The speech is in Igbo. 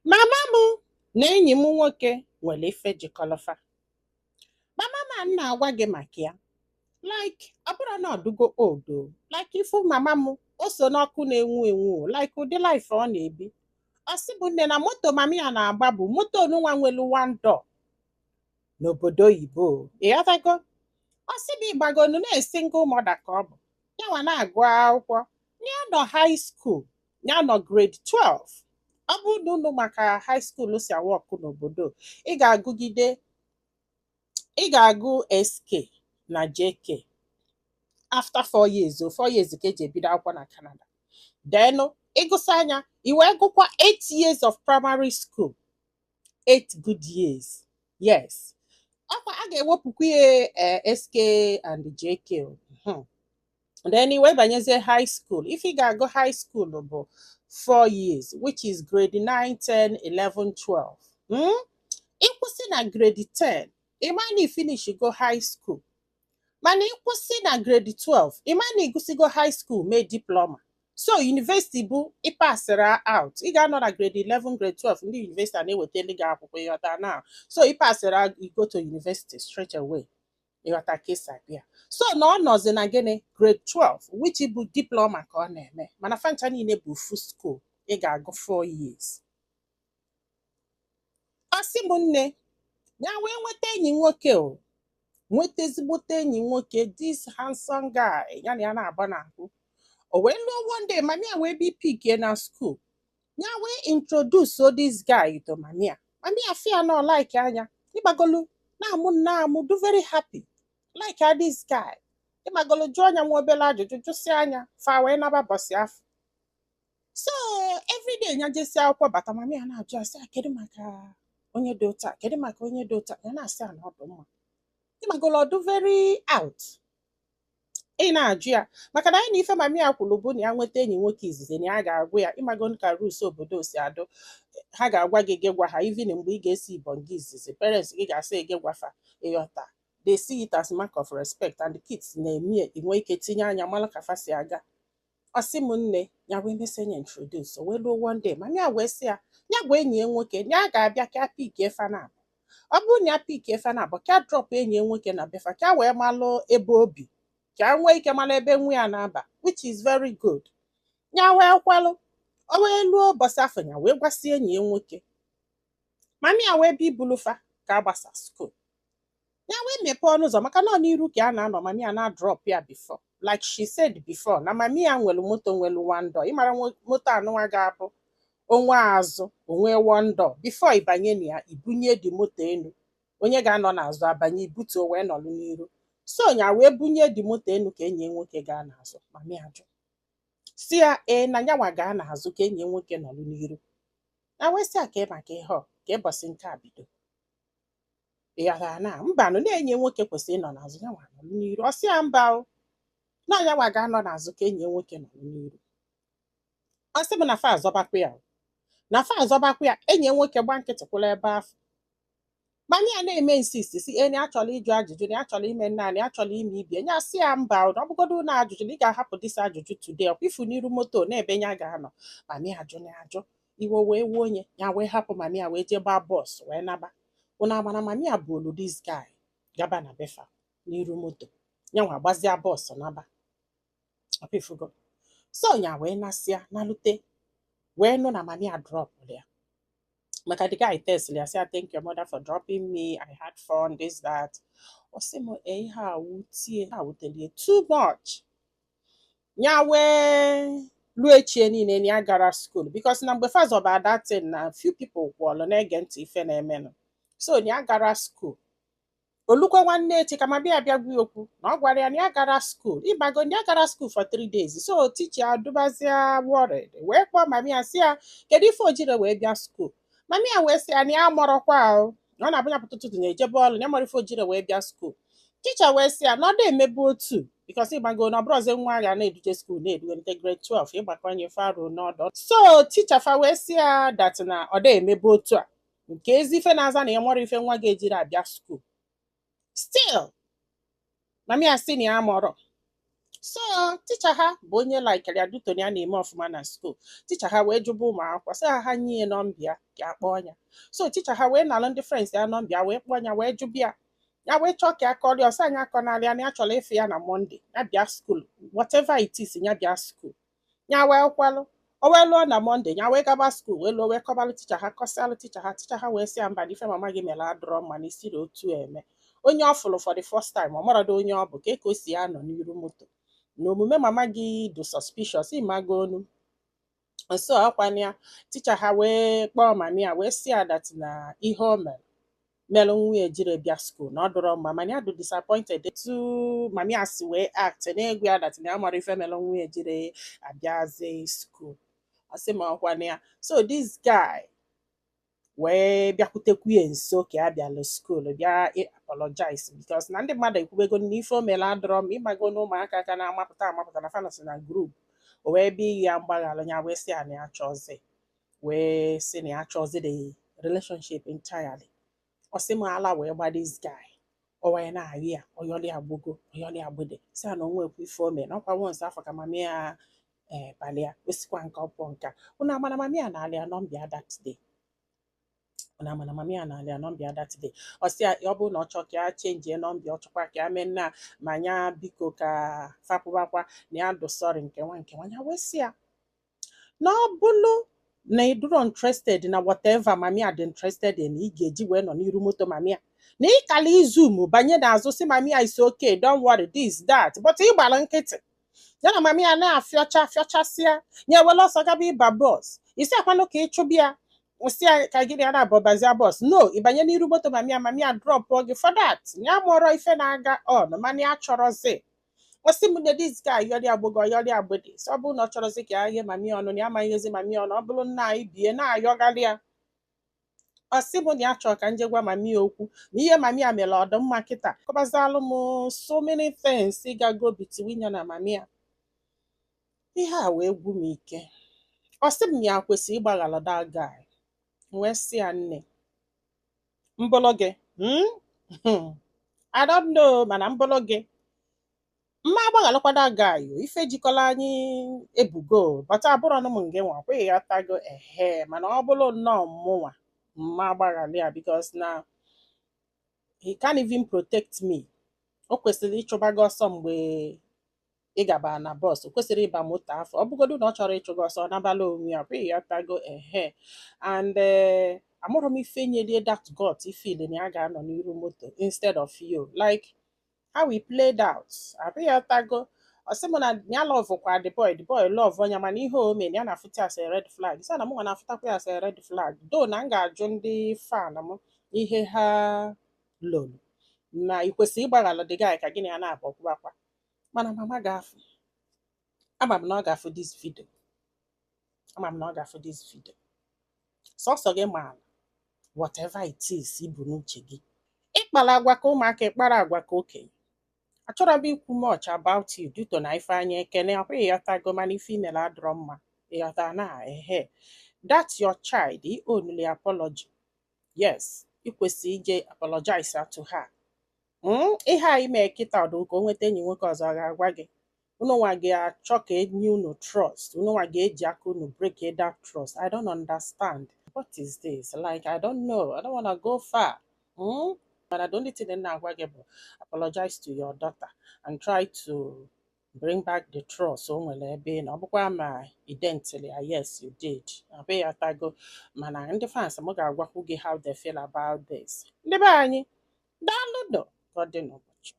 Mama m na enyi m nwoke nwere ife jikọlọfa. Mama m na-agwa gị maka ya. Like ọ bụrụ na ọdụgo odo. Like ifu mama m o so n'ọkụ na-enwu enwu. Like ụdị life ọ na-ebi. Ọ sị bụ nne na moto mama ya na-agba bụ moto onunwa nwelu one door n'obodo oyibo. Ịghọtago? Ọ sị bụ ịgbagonu na-single mother ka ọ bụ. Yanwa na-agụ akwụkwọ. Ya nọ high school. Ya nọ grade 12. Ọ bụrụ na unu maka high school si awa ọkụ n'obodo, ị ga-agụ SK na JK after 4 years o 4 years ka eji ebido akwụkwọ na Canada. Then ịgụsa anya i wee gụkwa 8 years of primary school, 8 good years. Yes. Ọkwa a ga-ewepụkwa ihe SK and JK. Then i wee banyezie high school. If ị ga-agụ high school bụ 4 years, which is grade 9, 10, 11, 12. Ịkwụsị na grade 10, ịmana finish go high school. Mana ịkwụsị na grade 12, ịmana ịgụsigo high school mee diploma. So university bụ ịpasịrị out. Ị ga-anọ na grade 11, grade 12, ndị university na-eweta ndị gị akwụkwọ ịghọta now. So ịpasịrị out, you go to university straight away. Ịghọta ka esi abịa. So na ọ nọzi na gịnị grade 12, which bụ diploma ka ọ na-eme. Mana fancha niile bụ full school. Ị ga-agụ 4 years. Ọ sị m nne, ya wee nweta enyi nwoke o. Nweta ezigbote enyi nwoke, this handsome guy, ya na ya na-agba n'ahụ. O wee lụọ one day, mami ya wee bi pikie na school. Ya wee introduce this guy to mami ya. Mami ya fia na like anya. Ịgbagolu na-amụ do very happy. Like this guy. Ịgbagolu jụọ anya nwa obele ajụjụ jụsị anya fa wee naba bọsị afọ. So everyday nya jesi akwụkwọ bata mami ya na-ajụ asị kedu maka onye dị ụta kedu maka onye dị ụta ya na-asị na ọ dị mma. Ịmagolo ọdụ very out. Ị na-ajụ ya maka na anyị na ife mami ya kwuru bụ na ya nweta enyi nwoke izizi na ya ga-agwụ ya ịmagon ka rules obodo si adụ. Ha ga-agwa gị gị gwa ha even mgbe ị ga-esi Ibom gị izizi parents gị ga-asị gị gwafa ịghọta. They see it as mark of respect and the kids na-eme inwe ike tinye anya mara ka fa si aga. Ọ sị m nne ya wee mesị enye introduce o wee lụọ one day mami ya wee sị ya ya gwa enyi ya nwoke ya ga-abịa ka pik efa na abụ. Ọ bụrụ na ya pik efa na abụ ka drọp enyi ya nwoke na befa ka wee malụ ebe obi ka nwee ike mara ebe nwa ya na-aba which is very good. Ya wee kwalụ o wee lụọ ụbọchị afọ ya wee gwasị enyi ya nwoke mami ya wee bibulufa ka agbasa school. Ya wee mepee ọnụ ụzọ maka na ọ n'iru ka a na-anọ mami ya na drop ya before like she said before na mami ya nwere moto nwere one door. Ịmara moto anụnwa ga-abụ onwe azụ onwe one door before ịbanye na ya ibunye dị moto elu onye ga-anọ n'azụ abanye ibutuo wee nọlụ n'iru. So ya wee bunye dị moto elu ka enyi nwoke gaa n'azụ mami ajụ si ya na yanwa gaa n'azụ ka enyi nwoke nọlụ n'iru. Na wee sị ya ka maka ihe ọ ka ịbọsị nke a bido. Ya na mbanụ na-enyi nwoke kwesịrị ịnọ n'azụ yanwa nọlụ n'iru. Ọ sị ya mba o na yanwa ga-anọ n'azụ ka enyi nwoke nọlụ n'iru. Ọ sị m na fa azọbakwa ya enyi nwoke gba nkịtị kwụla ebe afọ. Mami ya na-eme insist si enyi achọrọ ịjụ ajụjụ na achọrọ ime naanị achọrọ ime ibie nya sị ya mba ọ bụgodo na ajụjụ na ị ga-ahapụ dịsa ajụjụ today ọ ifu n'iru moto na-ebe nya ga-anọ. Mami ajụ na ajụ iwe wee wuo onye ya wee hapụ mami ya wee jee gbaa bọs wee naba. Ụna amana mami ya bụ olu this guy gaba na befa n'iru moto nyanwa gbazia bọs naba ọpifugo. So nya wee nasịa nalute wee nụ na mami ya drop ya. Maka the guy test ya say thank your mother for dropping me. I had fun this that. Ọ sị m ha wutie ha wutelie too much. Nya wee ruo echie niile na ya gara school because na mgbe first of that thing na few people kwọlụ na-ege ntị ife na-emenụ. So na ya gara school. Olukwa nwanne echi ka mabịa abịa gwa okwu na ọ gwara ya na ya gara school. Ịbago na ya gara school for 3 days. So teacher adụbazia worried wee kpọọ mami ya sị ya kedu ife o jiri wee bịa school. Mami ya wee sị ya na ya mọrọkwa ahụ ọ na-abụnya pụta ụtụtụ na-ejebe ọrụ na ya mọrọ ife o jiri wee bịa school. Teacher wee sị ya na ọ dị emebu otu because ịgbago na ọbụrụzi nwa agha na-eduje school na-eduwelite grade 12 ịgbakwanye faro n'ọdọ. So teacher fa wee sị ya that na ọ dị emebu otu a nke ezi ife na-aza na ya mọrọ ife nwa ga-ejiri abịa school. Still mami ya sị na ya mọrọ So teacher ha bụ onye like ya dutoni a na-eme ọfụma na school. Teacher ha wee jụba ụmụ akwụkwọ sị ha nye nọmbịa ka akpọọ ya. So teacher ha wee nalụ ndị friends ya nọmbịa wee kpọọ ya wee jụbịa ya wee chọọ ka akọrị ọsọ anyị akọnarị ya na ya chọrọ ịfụ ya na Monday ya bịa school whatever it is ya bịa school ya wee kwalụ o wee lụọ na Monday ya wee gaba school wee lụọ wee kọbalụ teacher ha kọsịalụ teacher ha wee sị ya mba n'ife mama gị mere adọrọ mma na isiri otu eme onye ọ fụrụ for the first time ọ marọdo onye ọ bụ ka o si ya nọ n'iru moto na omume mama gị dị suspicious imago onu nso akwana ya teacher ha wee kpọọ mami ya wee si ya dat na ihe o mere melụ nwunye jiri bịa school na ọ dọrọ mma mana ya dị disappointed tu mami ya si wee act na-egwu ya dat na ya mara ife melụ nwunye jiri abịazi school asị ma ọkwana ya so this guy wee bịakwutekwu ya nso ka ya bịalụ school bịa apologize because na ndị mmadụ ekwubego n'ife o mere adọrọ m ịmago na ụmụaka ka na-amapụta na fantasy na group o wee bịa iyi ya mgbaghalụ ya wee sị ya na ya chọzi wee sị na ya chọzi the relationship entirely ọ sị m ala wee gba this guy o wee na-ayụ ya oyọli agbogo oyọli agbede sị ya na onwekwu ife o mere na ọkwa once afọ ka mami ya balịa osikwa nke ọpụọ nka ụnụ amana mami ya na alịa nọmbịa that day na mana mami ya na-alịa nọmbịa that day ọ sị ọ bụrụ na ọ chọọ ka ya chenjie nọmbịa ọ chọkwa ka ya mee nna ma ya biko ka fapụbakwa na ya dụ sọrị nke nwa ya wee sị ya na ọ bụrụ na ị dụrọ interested na whatever mami ya dị interested in ị ga-eji wee nọ n'iru moto mami ya na ịkala izum banye n'azụ si mami ya is okay don't worry this that but ị gbara nkịtị ya na mami ya na-afịọchasịa ya were ọsọ gaba ịba bọs isi akwanụ ka ị chụbịa si ka gị na abọbazia bọs no ịbanye n'iru moto mami ya drop gị for that ya mụọrọ ife na-aga on mana ya chọrọzi osi m na this guy yọrị agbogo yọrị agbede so ọ bụrụ na ọ chọrọzi ka ya ghe mami ọnụ na ya amaghịzi mami ọnụ ọ bụrụ nna anyị bie na-ayọgalị ya ọsị m na ya chọrọ ka nje gwa mami ya okwu na ihe mami ya mere ọdụmma kịta kọbazalụ m so many things ịgago between ya na mami ya ihe a wee gwu m ike ọsị m ya kwesịrị ịgbaghalụ that guy wee sị ya nne mbọlọ gị I don't know mana mbọlọ gị mma agbaghalụkwada gayo ife jikọla anyị ebugo bata abụrụ ọnụ m nge nwa kweghị ya tago mana ọ bụrụ nnọọ mụnwa mma agbaghalị ya because na he can't even protect me o kwesịrị ịchụba gị ọsọ mgbe ị gaba na bọs o kwesịrị ịba moto afọ ọ bụgodu na ọ chọrọ ịchụ gị ọsọ nabala onwe ya kweghị ya tago and amụrụ m ife nyelie that gut ifili na ya ga-anọ n'iru moto instead of you like how we played out abịghị atago ọsị m na ya love kwa the boy love onye mana ihe o mere ya na-afụta as a red flag sa na mụ nwa na-afụtakwa ya as a red flag do na m ga-ajụ ndị fan m ihe ha lolo na ị kwesịrị ịgbaghalụ the guy ka gị na ya na-abọkwakwa mana mama ga-afụ ama m na ọ ga-afụ this video sọsọ gị ma whatever it is ibu n'uche gị ịkpara agwa ka ụmụaka ịkpara agwa ka okenye achọrọ m ikwu much about you due to na ife anya ekene akwa ịghọtago mana ife imere adọrọ mma ịghọta na that's your child he only apology yes ị kwesịrị ije apologize to her ihe a ime kịta ọdụ ka o nweta enyi nwoke ọzọ ọ ga-agwa gị unu nwa ga-achọ ka enye unu trust unu nwa ga-eji aka unu break that trust I don't understand what is this like I don't know I don't want to go far but the only thing I na-agwa gị bụ apologize to your daughter and try to bring back the trust o nwere ebe na ọ bụkwa ma identally yes you did abịa ya tago mana ndị fans m ga-agwakwu gị how they feel about this ndị be anyị daalụ God n'ụbọchị